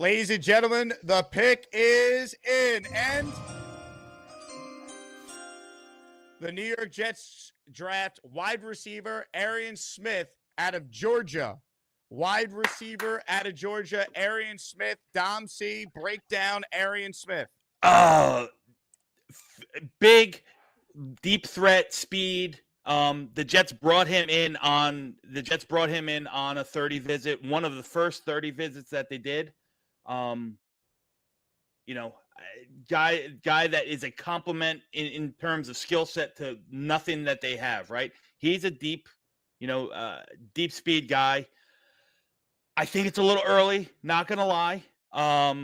Ladies and gentlemen, the pick is in, and the New York Jets draft wide receiver Arian Smith out of Georgia. Wide receiver out of Georgia, Arian Smith. Dom C, break down Arian Smith. Big, deep threat, speed. The Jets brought him in on a 30 visit, one of the first 30 visits that they did. Guy that is a compliment in terms of skill set to nothing that they have, right? He's a deep speed guy. I think it's a little early, not gonna lie. Yeah,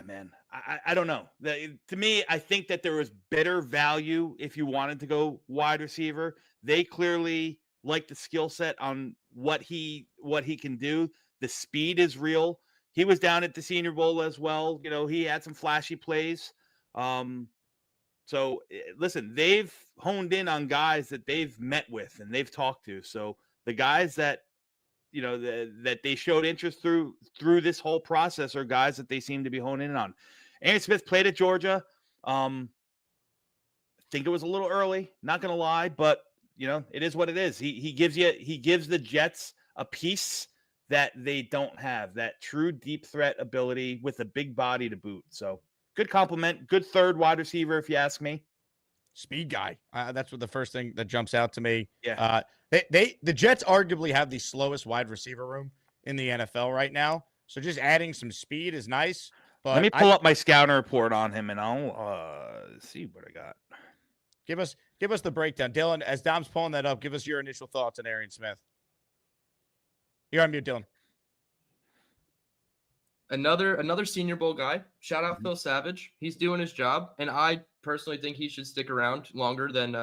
man. I don't know. To me, I think that there was better value if you wanted to go wide receiver. They clearly like the skill set on what he can do. The speed is real. He was down at the Senior Bowl as well. He had some flashy plays. So listen, they've honed in on guys that they've met with and they've talked to. So the guys that that they showed interest through this whole process are guys that they seem to be honing in on. Arian Smith played at Georgia. I think it was a little early, not gonna lie, but it is what it is. He gives the Jets a piece that they don't have, that true deep threat ability with a big body to boot. So good compliment, good third wide receiver, if you ask me. Speed guy. That's what the first thing that jumps out to me. Yeah. The Jets arguably have the slowest wide receiver room in the NFL right now. So just adding some speed is nice. But let me pull up my scouting report on him, and I'll see what I got. Give us the breakdown, Dylan. As Dom's pulling that up, give us your initial thoughts on Arian Smith. You're on mute, Dylan. Another Senior Bowl guy. Shout out Phil Savage. He's doing his job, and I personally think he should stick around longer than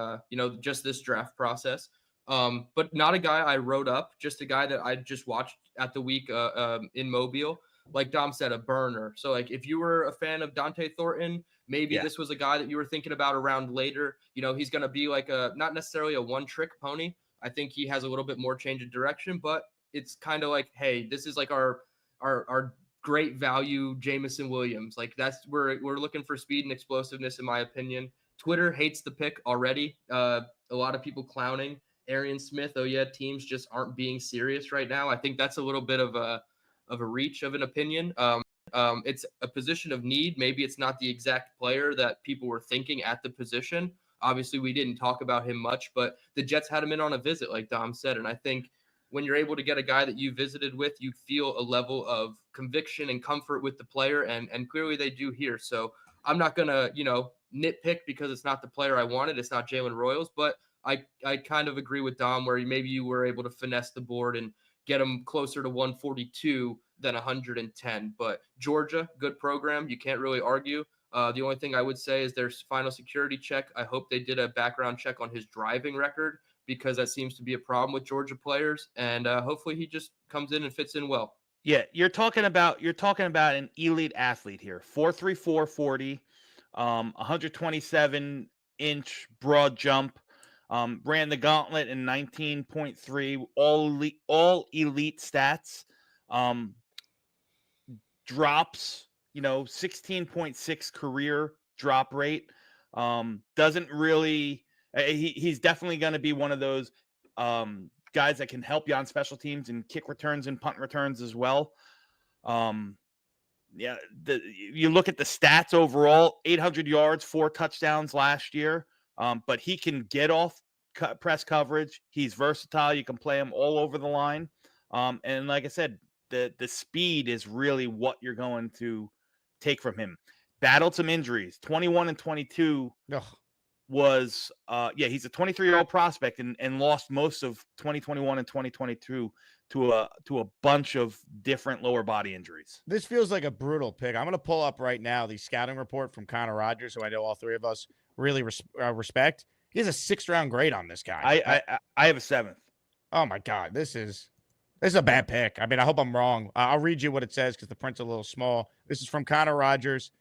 just this draft process. But not a guy I wrote up, just a guy that I just watched at the week in Mobile. Like Dom said, a burner. So like if you were a fan of Dante Thornton, maybe this was a guy that you were thinking about around later. He's going to be like not necessarily a one-trick pony. I think he has a little bit more change of direction, but it's kind of like, hey, this is like our great value Jamison Williams. Like we're looking for speed and explosiveness, in my opinion. Twitter hates the pick already. A lot of people clowning Arian Smith. Oh yeah, teams just aren't being serious right now. I think that's a little bit of a reach of an opinion. It's a position of need. Maybe it's not the exact player that people were thinking at the position. Obviously, we didn't talk about him much, but the Jets had him in on a visit, like Dom said. And I think when you're able to get a guy that you visited with, you feel a level of conviction and comfort with the player, and clearly they do here. So I'm not going to, nitpick because it's not the player I wanted. It's not Jalen Royals, but I kind of agree with Dom where maybe you were able to finesse the board and get him closer to 142 than 110. But Georgia, good program. You can't really argue. The only thing I would say is their final security check. I hope they did a background check on his driving record, because that seems to be a problem with Georgia players. And hopefully he just comes in and fits in well. Yeah, you're talking about an elite athlete here. 4.34 40, 127-inch broad jump. Ran the gauntlet in 19.3, all elite stats. Drops, 16.6 career drop rate. Doesn't really. He's definitely going to be one of those guys that can help you on special teams and kick returns and punt returns as well. You look at the stats overall: 800 yards, 4 touchdowns last year. But he can get off press coverage. He's versatile. You can play him all over the line. And like I said, the speed is really what you're going to take from him. Battled some injuries. 21 and 22 was he's a 23-year-old prospect and lost most of 2021 and 2022 to a bunch of different lower body injuries. This feels like a brutal pick. I'm going to pull up right now the scouting report from Connor Rogers, who I know all three of us really respect. He has a 6th-round grade on this guy. I have a 7th. Oh my God, this is a bad pick. I mean, I hope I'm wrong. I'll read you what it says because the print's a little small. This is from Connor Rogers.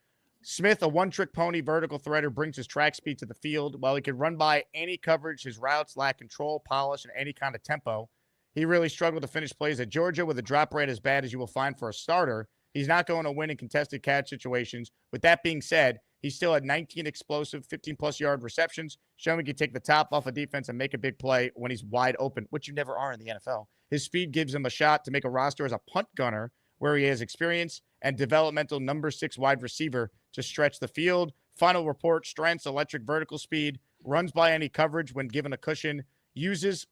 Smith, a one-trick pony vertical threader, brings his track speed to the field. While he can run by any coverage, his routes lack control, polish, and any kind of tempo. He really struggled to finish plays at Georgia with a drop rate as bad as you will find for a starter. He's not going to win in contested catch situations. With that being said, he still had 19 explosive, 15-plus yard receptions, showing he can take the top off a defense and make a big play when he's wide open, which you never are in the NFL. His speed gives him a shot to make a roster as a punt gunner, where he has experience and developmental number 6 wide receiver to stretch the field. Final report: strengths, electric vertical speed, runs by any coverage when given a cushion, used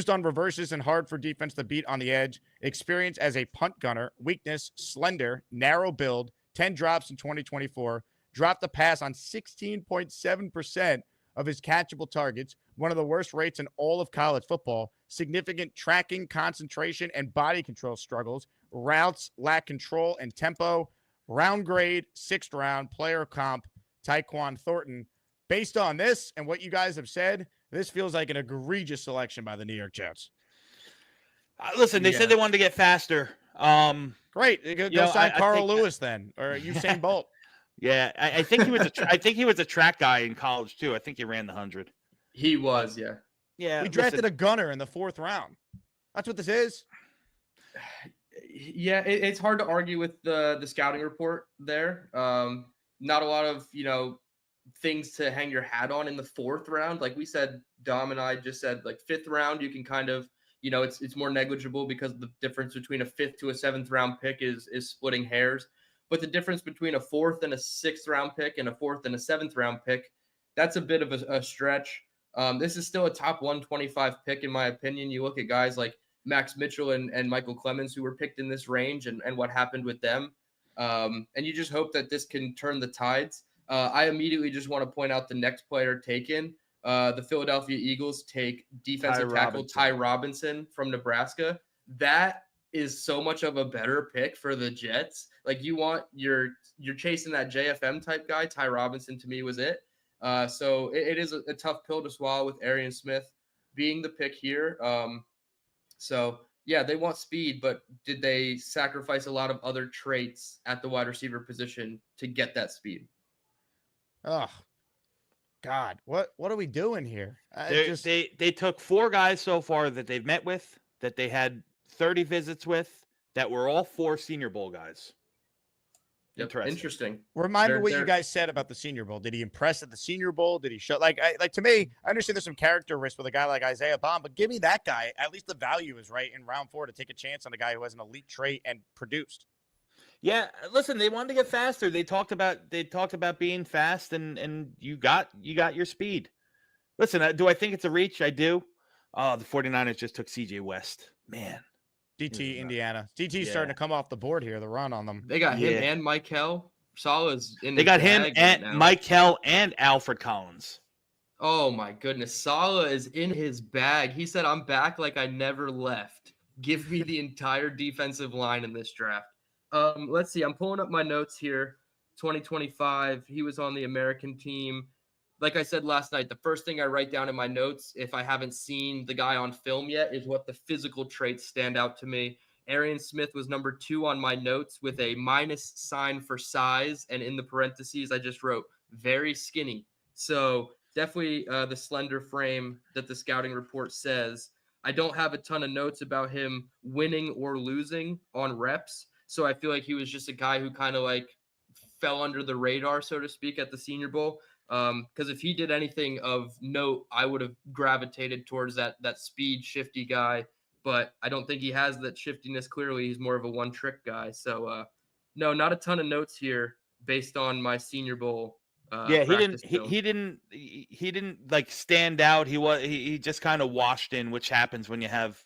on reverses and hard for defense to beat on the edge. Experience as a punt gunner. Weakness: slender, narrow build, 10 drops in 2024. Dropped the pass on 16.7% of his catchable targets, one of the worst rates in all of college football. Significant tracking, concentration, and body control struggles. Routes lack control and tempo. Round grade, 6th round, player comp, Tyquan Thornton. Based on this and what you guys have said, this feels like an egregious selection by the New York Jets. Listen, they said they wanted to get faster. Great. Go sign Carl Lewis then, or Usain Bolt. Yeah, I think he was I think he was a track guy in college too. I think he ran the 100. He was, yeah. Yeah. We drafted a gunner in the 4th round. That's what this is. Yeah, it's hard to argue with the scouting report there. Not a lot of, things to hang your hat on in the 4th round. Like we said, Dom and I just said, like 5th round, you can kind of, it's more negligible because the difference between a 5th to a 7th round pick is splitting hairs. But the difference between a 4th and a 6th round pick and a 4th and a 7th round pick, that's a bit of a stretch. This is still a top 125 pick, in my opinion. You look at guys like Max Mitchell and Michael Clemens, who were picked in this range, and what happened with them. And you just hope that this can turn the tides. I immediately just want to point out the next player taken. The Philadelphia Eagles take defensive tackle Ty Robinson from Nebraska. That is so much of a better pick for the Jets. Like you're chasing that JFM type guy. Ty Robinson to me was it. So it is a tough pill to swallow with Arian Smith being the pick here. So yeah, they want speed, but did they sacrifice a lot of other traits at the wide receiver position to get that speed? Oh, God, what are we doing here? They took 4 guys so far that they've met with, that they had 30 visits with, that were all 4 Senior Bowl guys. Yep. Interesting. Remind me what you guys said about the Senior Bowl. Did he impress at the Senior Bowl? Did he show like to me? I understand there's some character risk with a guy like Isaiah Bond, but give me that guy. At least the value is right in round 4 to take a chance on a guy who has an elite trait and produced. Yeah, listen, they wanted to get faster. They talked about being fast, and you got your speed. Listen, do I think it's a reach? I do. The 49ers just took CJ West. Man. DT Indiana. DT's starting to come off the board here, the run on them. They got him and Michael. Salah's in They got him and Michael and Alfred Collins. Oh my goodness. Salah is in his bag. He said, I'm back like I never left. Give me the entire defensive line in this draft. Let's see. I'm pulling up my notes here. 2025. He was on the American team. Like I said last night, the first thing I write down in my notes, if I haven't seen the guy on film yet, is what the physical traits stand out to me. Arian Smith was number 2 on my notes with a minus sign for size. And in the parentheses, I just wrote very skinny. So definitely the slender frame that the scouting report says. I don't have a ton of notes about him winning or losing on reps. So I feel like he was just a guy who kind of like fell under the radar, so to speak, at the Senior Bowl. Because if he did anything of note, I would have gravitated towards that speed shifty guy. But I don't think he has that shiftiness. Clearly, he's more of a one-trick guy. So no, not a ton of notes here based on my Senior Bowl. Yeah, he didn't like stand out. He just kind of washed in, which happens when you have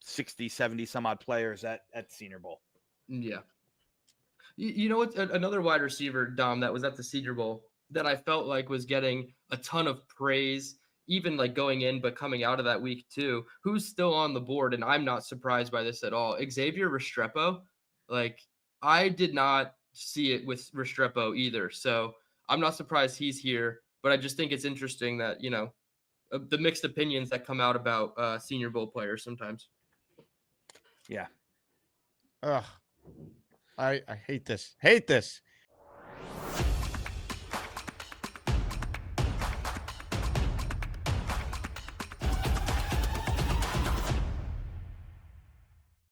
60, 70 some odd players at Senior Bowl. Yeah. You know what? Another wide receiver, Dom, that was at the Senior Bowl that I felt like was getting a ton of praise, even like going in, but coming out of that week too, who's still on the board. And I'm not surprised by this at all. Xavier Restrepo. Like I did not see it with Restrepo either. So I'm not surprised he's here, but I just think it's interesting that, the mixed opinions that come out about Senior Bowl players sometimes. Yeah. Ugh. I hate this. Hate this.